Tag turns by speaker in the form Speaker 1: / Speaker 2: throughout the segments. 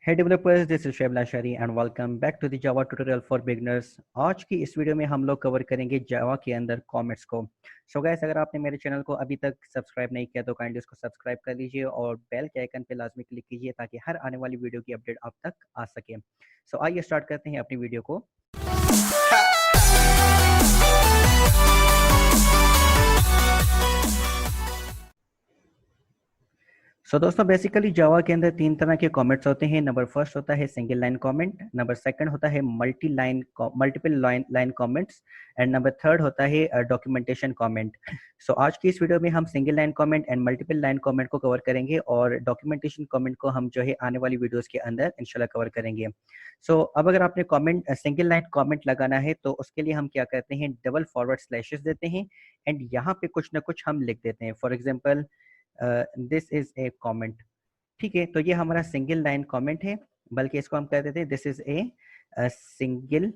Speaker 1: Hey developers, this is Shebla Shari and welcome back to the Java tutorial for beginners। आज की इस video में हम लोग कवर करेंगे जावा के अंदर कॉमेंट्स को। सो गाइस, अगर आपने मेरे चैनल को अभी तक सब्सक्राइब नहीं किया तो काइंडली उसको सब्सक्राइब कर लीजिए और बेल के आइकन पे लाजमी क्लिक कीजिए ताकि हर आने वाली वीडियो की अपडेट आप तक आ सके। सो आइए स्टार्ट करते हैं अपनी वीडियो को। दोस्तों, बेसिकली जावा के अंदर तीन तरह के कमेंट्स होते हैं। नंबर फर्स्ट होता है single line comment, number second होता है multiple line comments and number third होता है डॉक्यूमेंटेशन कमेंट। सो आज की इस वीडियो में हम single line comment and multiple line comment को कवर करेंगे और डॉक्यूमेंटेशन कमेंट को हम जो है आने वाली वीडियोस के अंदर इंशाल्लाह कवर करेंगे। अब अगर आपने सिंगल लाइन कमेंट लगाना है तो उसके लिए हम क्या करते हैं, डबल फॉरवर्ड स्लैशेस देते हैं एंड यहाँ पे कुछ ना कुछ हम लिख देते हैं। For example, this is a comment. ठीक है, तो ये हमारा सिंगल लाइन कमेंट है, बल्कि इसको हम कह देते हैं this is a single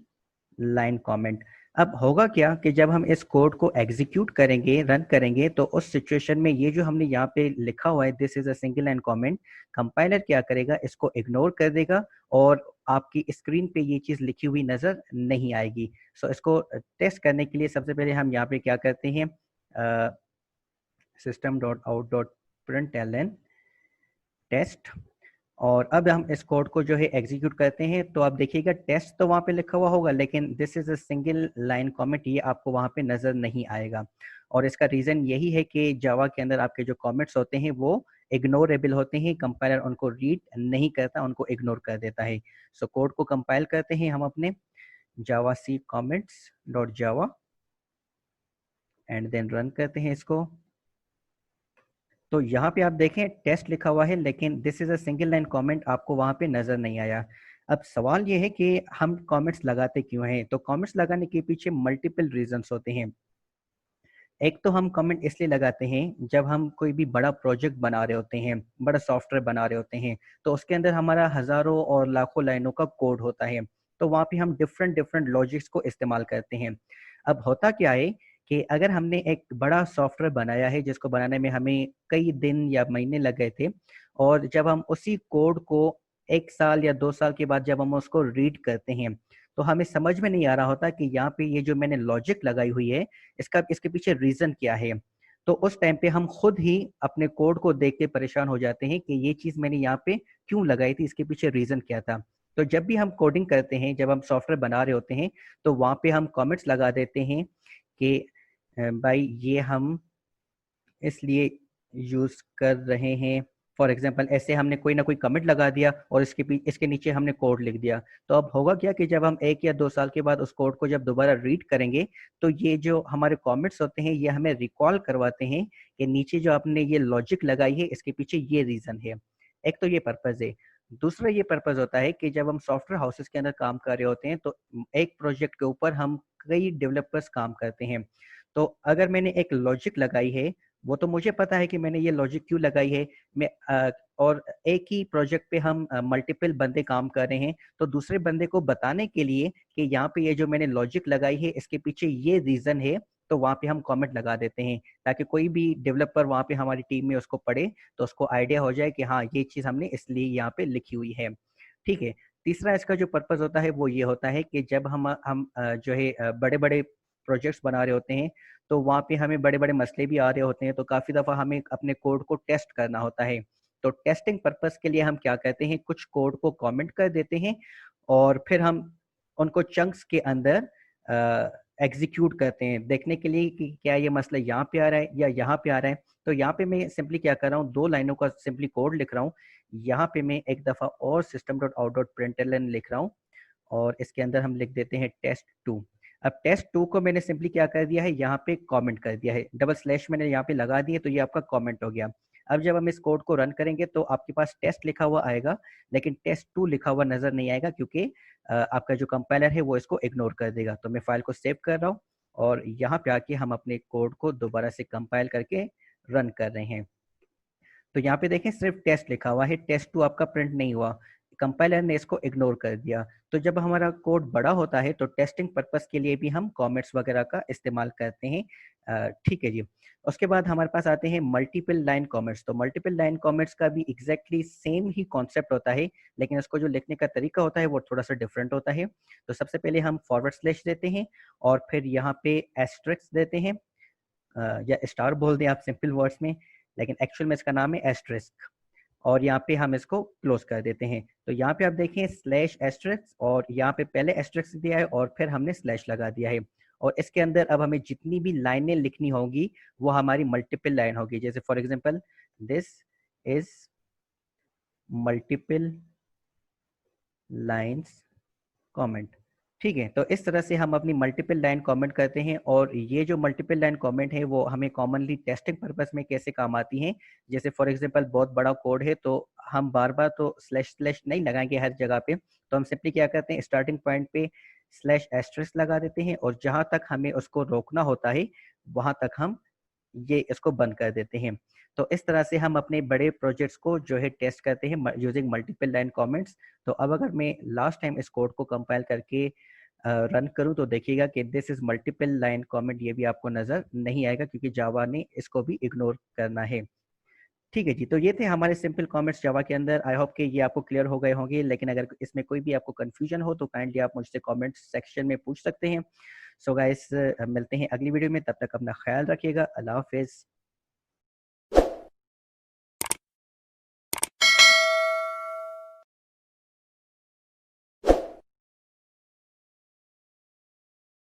Speaker 1: line comment. अब होगा क्या कि जब हम इस कोड को एग्जीक्यूट करेंगे, रन करेंगे, तो उस सिचुएशन में ये जो हमने यहाँ पे लिखा हुआ है this is a single line comment, compiler क्या करेगा, इसको इग्नोर कर देगा और आपकी स्क्रीन पे ये चीज लिखी हुई नजर नहीं आएगी। सो इसको टेस्ट करने के लिए सबसे पहले हम यहाँ पे क्या करते हैं, system.out.println टेस्ट, और अब हम इस कोड को जो है एग्जीक्यूट करते हैं। तो आप देखिएगा टेस्ट तो वहां पे लिखा हुआ होगा, लेकिन this is a single line comment ये आपको वहां पे नजर नहीं आएगा। और इसका रीजन यही है कि जावा के अंदर आपके जो कमेंट्स होते हैं वो इग्नोरेबल होते हैं, कंपाइलर उनको रीड नहीं करता, उनको इग्नोर कर देता है। सो कोड को कंपाइल करते हैं हम अपने javac comments dot java and then run करते हैं इसको। तो यहाँ पे आप देखें टेस्ट लिखा हुआ है, लेकिन this is a single line comment आपको वहां पे नजर नहीं आया। अब सवाल ये है कि हम कमेंट्स लगाते क्यों हैं? तो कमेंट्स लगाने के पीछे मल्टीपल रीजंस होते हैं। एक तो हम कमेंट इसलिए लगाते हैं जब हम कोई भी बड़ा प्रोजेक्ट बना रहे होते हैं, बड़ा सॉफ्टवेयर बना रहे होते हैं, तो उसके अंदर हमारा हजारों और लाखों लाइनों का कोड होता है। तो वहाँ पे हम डिफरेंट डिफरेंट लॉजिक्स को इस्तेमाल करते हैं। अब होता क्या है कि अगर हमने एक बड़ा सॉफ्टवेयर बनाया है जिसको बनाने में हमें कई दिन या महीने लग गए थे, और जब हम उसी कोड को 1 साल या 2 साल के बाद जब हम उसको रीड करते हैं तो हमें समझ में नहीं आ रहा होता कि यहाँ पे ये जो मैंने लॉजिक लगाई हुई है इसके पीछे रीजन क्या है। तो उस टाइम पे हम खुद ही अपने कोड को देख के परेशान हो जाते हैं कि ये चीज मैंने यहाँ पे क्यों लगाई थी, इसके पीछे रीजन क्या था। तो जब भी हम कोडिंग करते हैं, जब हम सॉफ्टवेयर बना रहे होते हैं, तो वहां पे हम कमेंट्स लगा देते हैं कि भाई ये हम इसलिए यूज कर रहे हैं। फॉर एग्जाम्पल, ऐसे हमने कोई ना कोई कमेंट लगा दिया और इसके नीचे हमने कोड लिख दिया। तो अब होगा क्या कि जब हम 1 या 2 साल के बाद उस कोड को जब दोबारा रीड करेंगे तो ये जो हमारे कमेंट्स होते हैं ये हमें रिकॉल करवाते हैं कि नीचे जो आपने ये लॉजिक लगाई है इसके पीछे ये रीजन है। एक तो ये पर्पज है। दूसरा ये पर्पज होता है कि जब हम सॉफ्टवेयर हाउसेस के अंदर काम कर रहे होते हैं तो एक प्रोजेक्ट के ऊपर हम कई डेवलपर्स काम करते हैं। तो अगर मैंने एक लॉजिक लगाई है, वो तो मुझे पता है कि मैंने ये लॉजिक क्यों लगाई है। और एक ही प्रोजेक्ट पे हम मल्टीपल बंदे काम कर रहे हैं, तो दूसरे बंदे को बताने के लिए कि यहाँ पे ये जो मैंने लॉजिक लगाई है इसके पीछे ये रीजन है, तो वहाँ पे हम कमेंट लगा देते हैं ताकि कोई भी डेवलपर वहाँ पे हमारी टीम में उसको पढ़े तो उसको आइडिया हो जाए कि हाँ ये चीज हमने इसलिए यहाँ पे लिखी हुई है। ठीक है। तीसरा इसका जो पर्पज होता है वो ये होता है कि जब हम जो है बड़े बड़े प्रोजेक्ट्स बना रहे होते हैं तो वहाँ पे हमें बड़े बड़े मसले भी आ रहे होते हैं, तो काफी दफा हमें अपने कोड को टेस्ट करना होता है। तो टेस्टिंग पर्पस के लिए हम क्या करते हैं, कुछ कोड को कमेंट कर देते हैं और फिर हम उनको चंक्स के अंदर एग्जीक्यूट करते हैं देखने के लिए कि क्या ये मसला यहाँ पे आ रहा है या यहाँ पे आ रहा है। तो यहाँ पे मैं सिंपली क्या कर रहा हूँ, 2 लाइनों का सिंपली कोड लिख रहा हूँ। यहाँ पे मैं एक दफा और system.out.println लिख रहा हूँ और इसके अंदर हम लिख देते हैं test2। अब test2 को मैंने सिंपली क्या कर दिया है, यहाँ पे कमेंट कर दिया है, डबल स्लैश मैंने यहाँ पे लगा दिए, तो ये आपका कमेंट हो गया। अब जब हम इस कोड को रन करेंगे तो आपके पास टेस्ट लिखा हुआ आएगा, लेकिन test2 लिखा हुआ नजर नहीं आएगा क्योंकि आपका जो कंपाइलर है वो इसको इग्नोर कर देगा। तो मैं फाइल को सेव कर रहा हूँ और यहाँ पे आके हम अपने कोड को दोबारा से कंपाइल करके रन कर रहे हैं। तो यहाँ पे देखें सिर्फ टेस्ट लिखा हुआ है, test2 आपका प्रिंट नहीं हुआ, कंपाइलर ने इसको इग्नोर कर दिया। तो जब हमारा कोड बड़ा होता है तो टेस्टिंग पर्पस के लिए भी हम कमेंट्स वगैरह का इस्तेमाल करते हैं ठीक है जी। उसके बाद हमारे पास आते हैं मल्टीपल लाइन कमेंट्स। तो मल्टीपल लाइन कमेंट्स का भी एग्जैक्टली सेम ही कॉन्सेप्ट होता है, लेकिन इसको जो लिखने का तरीका होता है वो थोड़ा सा डिफरेंट होता है। तो सबसे पहले हम फॉरवर्ड स्लैश देते हैं और फिर यहाँ पे एस्ट्रिक्स देते हैं, या स्टार बोल दें आप सिंपल वर्ड्स में, लेकिन एक्चुअल में इसका नाम है एस्ट्रिस्क। और यहाँ पे हम इसको क्लोज कर देते हैं। तो यहाँ पे आप देखें स्लैश एस्ट्रिक्स, और यहाँ पे पहले एस्ट्रिक्स दिया है और फिर हमने स्लैश लगा दिया है। और इसके अंदर अब हमें जितनी भी लाइनें लिखनी होंगी वो हमारी मल्टीपल लाइन होगी। जैसे for example this is multiple lines comment. ठीक है, तो इस तरह से हम अपनी मल्टीपल लाइन कमेंट करते हैं। और ये जो मल्टीपल लाइन कमेंट है वो हमें कॉमनली टेस्टिंग पर्पस में कैसे काम आती हैं। जैसे फॉर एग्जांपल बहुत बड़ा कोड है तो हम बार बार तो स्लैश स्लैश नहीं लगाएंगे हर जगह पे, तो हम सिंपली क्या करते हैं, स्टार्टिंग पॉइंट पे स्लैश एस्ट्रिक्स लगा देते हैं और जहां तक हमें उसको रोकना होता है वहां तक हम ये इसको बंद कर देते हैं। तो इस तरह से हम अपने बड़े प्रोजेक्ट्स को जो है टेस्ट करते हैं यूजिंग मल्टीपल लाइन कमेंट्स। तो अब अगर मैं लास्ट टाइम इस कोड को कंपाइल करके रन करूं तो देखिएगा कि this is multiple line comment ये भी आपको नजर नहीं आएगा, क्योंकि जावा ने इसको भी इग्नोर करना है। ठीक है जी, तो ये थे हमारे सिंपल कमेंट्स जावा के अंदर। आई होप कि ये आपको क्लियर हो गए होंगे, लेकिन अगर इसमें कोई भी आपको कंफ्यूजन हो तो काइंडली आप मुझसे कमेंट सेक्शन में पूछ सकते हैं। सो गाइस, मिलते हैं अगली वीडियो में, तब तक अपना ख्याल रखिएगा। अल्लाह हाफिज।